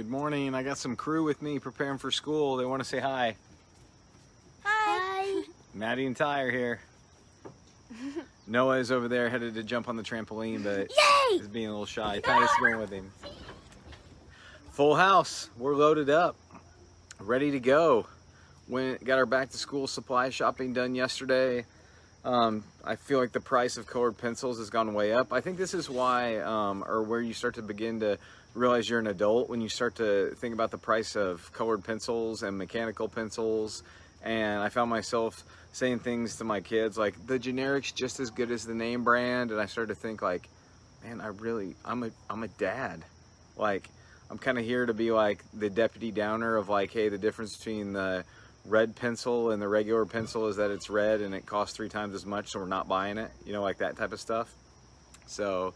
Good morning. I got some crew with me preparing for school. They want to say hi. Hi. Maddie and Ty are here. Noah is over there headed to jump on the trampoline, but Yay! he's being a little shy. Ty is going with him. Full house. We're loaded up, ready to go. Got our back to school supply shopping done yesterday. I feel like the price of colored pencils has gone way up. I think this is why, or where you start to begin to realize you're an adult, when you start to think about the price of colored pencils and mechanical pencils. And I found myself saying things to my kids like, the generic's just as good as the name brand. And I started to think like, man, I'm a dad. Like, I'm kind of here to be like the Debbie Downer of like, hey, the difference between the red pencil and the regular pencil is that it's red and it costs 3 times as much, so we're not buying it, you know, like that type of stuff. So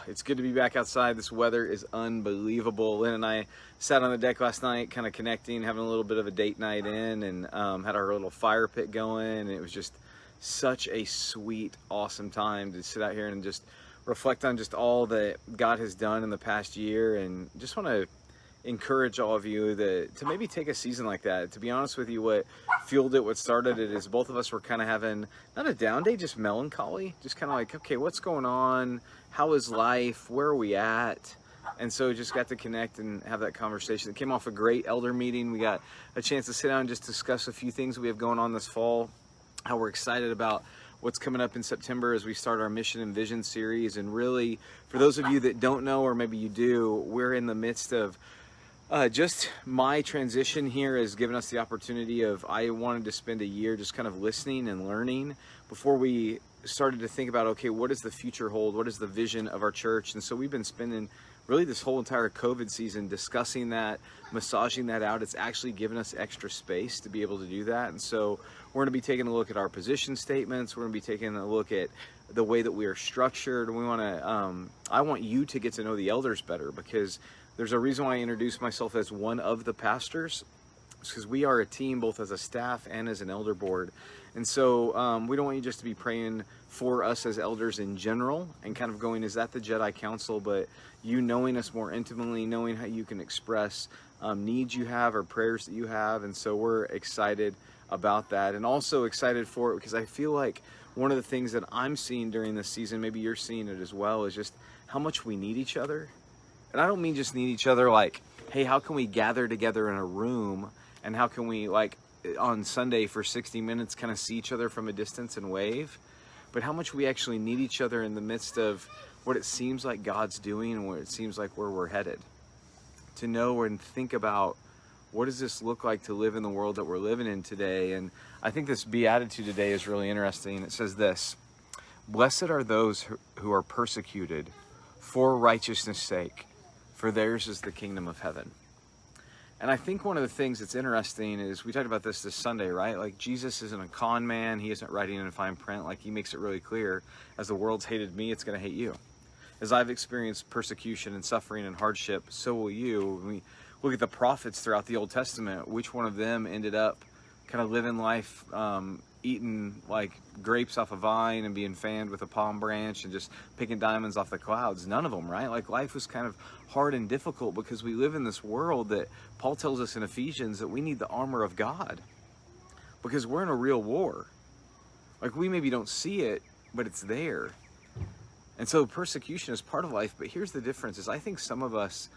it's good to be back outside. This weather is unbelievable. Lynn and I sat on the deck last night kind of connecting, having a little bit of a date night in, and had our little fire pit going, and it was just such a sweet, awesome time to sit out here and just reflect on just all that God has done in the past year. And just want to encourage all of you to maybe take a season like that. To be honest with you, what fueled it, what started it, is both of us were kind of having not a down day, just melancholy, just kind of like, okay, what's going on? How is life? Where are we at? And so just got to connect and have that conversation. It came off a great elder meeting. We got a chance to sit down and just discuss a few things we have going on this fall, how we're excited about what's coming up in September as we start our Mission and Vision series. And really, for those of you that don't know, or maybe you do, we're in the midst of just my transition here has given us the opportunity of, I wanted to spend a year just kind of listening and learning before we started to think about, okay, what does the future hold? What is the vision of our church? And so we've been spending really this whole entire COVID season discussing that, massaging that out. It's actually given us extra space to be able to do that. And so we're going to be taking a look at our position statements. We're going to be taking a look at the way that we are structured. And we want to, I want you to get to know the elders better, because there's a reason why I introduce myself as one of the pastors. It's because we are a team, both as a staff and as an elder board. And so we don't want you just to be praying for us as elders in general and kind of going, is that the Jedi Council? But you knowing us more intimately, knowing how you can express needs you have or prayers that you have. And so we're excited about that, and also excited for it because I feel like one of the things that I'm seeing during this season, maybe you're seeing it as well, is just how much we need each other. And I don't mean just need each other like, hey, how can we gather together in a room, and how can we, like on Sunday for 60 minutes, kind of see each other from a distance and wave, but how much we actually need each other in the midst of what it seems like God's doing and what it seems like where we're headed. To know and think about, what does this look like to live in the world that we're living in today? And I think this beatitude today is really interesting. It says this: blessed are those who are persecuted for righteousness' sake, for theirs is the kingdom of heaven. And I think one of the things that's interesting is, we talked about this Sunday, right? Like, Jesus isn't a con man. He isn't writing in fine print. Like, he makes it really clear, as the world's hated me, it's going to hate you. As I've experienced persecution and suffering and hardship, so will you. When we look at the prophets throughout the Old Testament, which one of them ended up kind of living life, eating like grapes off a vine and being fanned with a palm branch and just picking diamonds off the clouds? None of them, right? Like, life was kind of hard and difficult because we live in this world that Paul tells us in Ephesians that we need the armor of God, because we're in a real war. Like, we maybe don't see it, but it's there. And so persecution is part of life. But here's the difference: is I think some of us,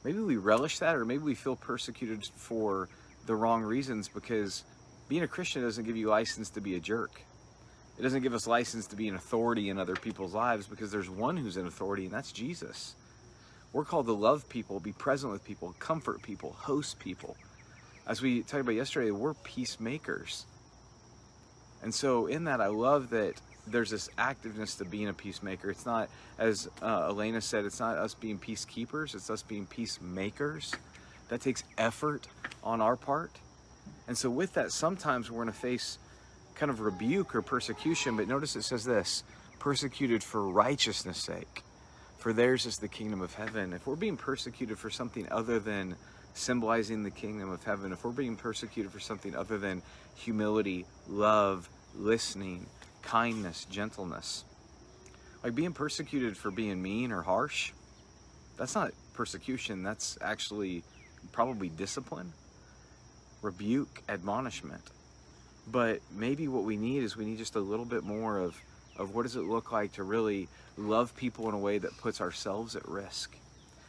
maybe we relish that, or maybe we feel persecuted for the wrong reasons, because being a Christian doesn't give you license to be a jerk. It doesn't give us license to be an authority in other people's lives, because there's one who's an authority, and that's Jesus. We're called to love people, be present with people, comfort people, host people. As we talked about yesterday, we're peacemakers. And so in that, I love that there's this activeness to being a peacemaker. It's not, as Elena said, it's not us being peacekeepers, it's us being peacemakers. That takes effort on our part. And so with that, sometimes we're going to face kind of rebuke or persecution, but notice it says this: persecuted for righteousness' sake, for theirs is the kingdom of heaven. If we're being persecuted for something other than symbolizing the kingdom of heaven, if we're being persecuted for something other than humility, love, listening, kindness, gentleness, like being persecuted for being mean or harsh, That's not persecution. That's actually probably discipline, rebuke, admonishment. But maybe what we need is we need just a little bit more of what does it look like to really love people in a way that puts ourselves at risk.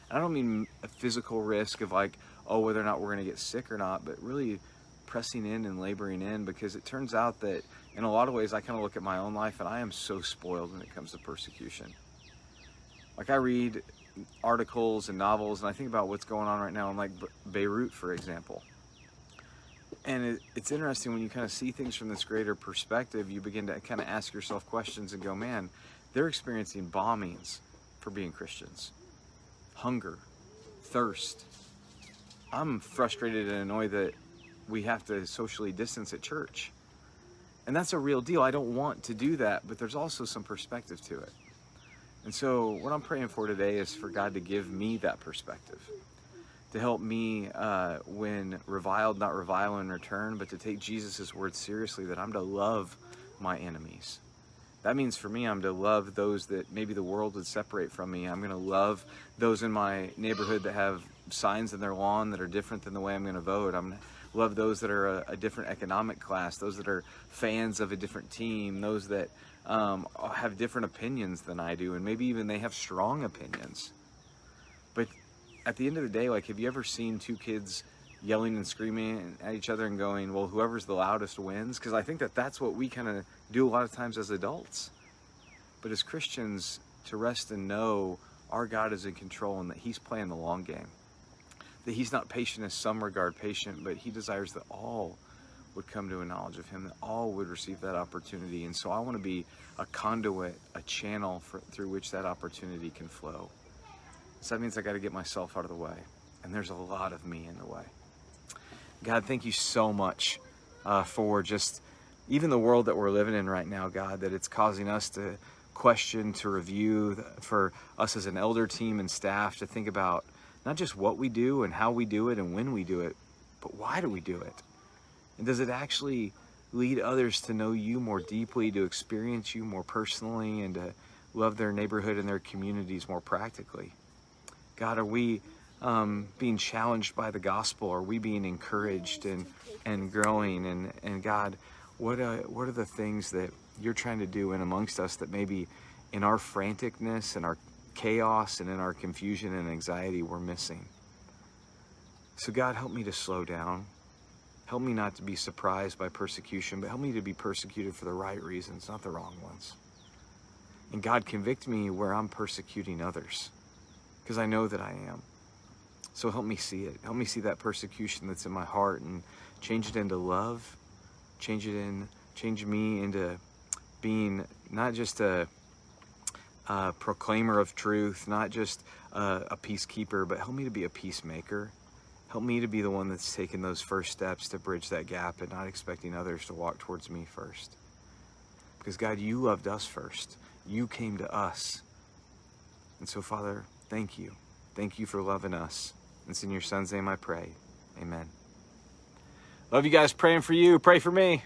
And I don't mean a physical risk of like, oh, whether or not we're going to get sick or not, but really pressing in and laboring in, because it turns out that in a lot of ways I kind of look at my own life and I am so spoiled when it comes to persecution. Like I read articles and novels and I think about what's going on right now in like Beirut, for example. And it's interesting when you kind of see things from this greater perspective, you begin to kind of ask yourself questions and go, man, they're experiencing bombings for being Christians. Hunger, thirst. I'm frustrated and annoyed that we have to socially distance at church. And that's a real deal. I don't want to do that, but there's also some perspective to it. And so what I'm praying for today is for God to give me that perspective, to help me when reviled, not revile in return, but to take Jesus' word seriously, that I'm to love my enemies. That means for me, I'm to love those that maybe the world would separate from me. I'm going to love those in my neighborhood that have signs in their lawn that are different than the way I'm going to vote. I'm going to love those that are a different economic class, those that are fans of a different team, those that have different opinions than I do, and maybe even they have strong opinions. But at the end of the day, like, have you ever seen two kids yelling and screaming at each other and going, well, whoever's the loudest wins? Because I think that that's what we kind of do a lot of times as adults. But as Christians, to rest and know our God is in control and that he's playing the long game. That he's not patient as some regard patient, but he desires that all would come to a knowledge of him, that all would receive that opportunity. And so I want to be a conduit, a channel through which that opportunity can flow. So that means I got to get myself out of the way. And there's a lot of me in the way. God, thank you so much for just even the world that we're living in right now, God, that it's causing us to question, to review, for us as an elder team and staff to think about not just what we do and how we do it and when we do it, but why do we do it? And does it actually lead others to know you more deeply, to experience you more personally, and to love their neighborhood and their communities more practically? God, are we being challenged by the gospel? Are we being encouraged and growing? And God, what are the things that you're trying to do in amongst us that maybe in our franticness and our chaos and in our confusion and anxiety we're missing? So God, help me to slow down. Help me not to be surprised by persecution, but help me to be persecuted for the right reasons, not the wrong ones. And God, convict me where I'm persecuting others, because I know that I am. So help me see it. Help me see that persecution that's in my heart and change it into love. Change me into being not just a proclaimer of truth, not just a peacekeeper, but help me to be a peacemaker. Help me to be the one that's taking those first steps to bridge that gap and not expecting others to walk towards me first. Because God, you loved us first. You came to us. And so, Father, thank you. Thank you for loving us. It's in your son's name I pray. Amen. Love you guys. Praying for you. Pray for me.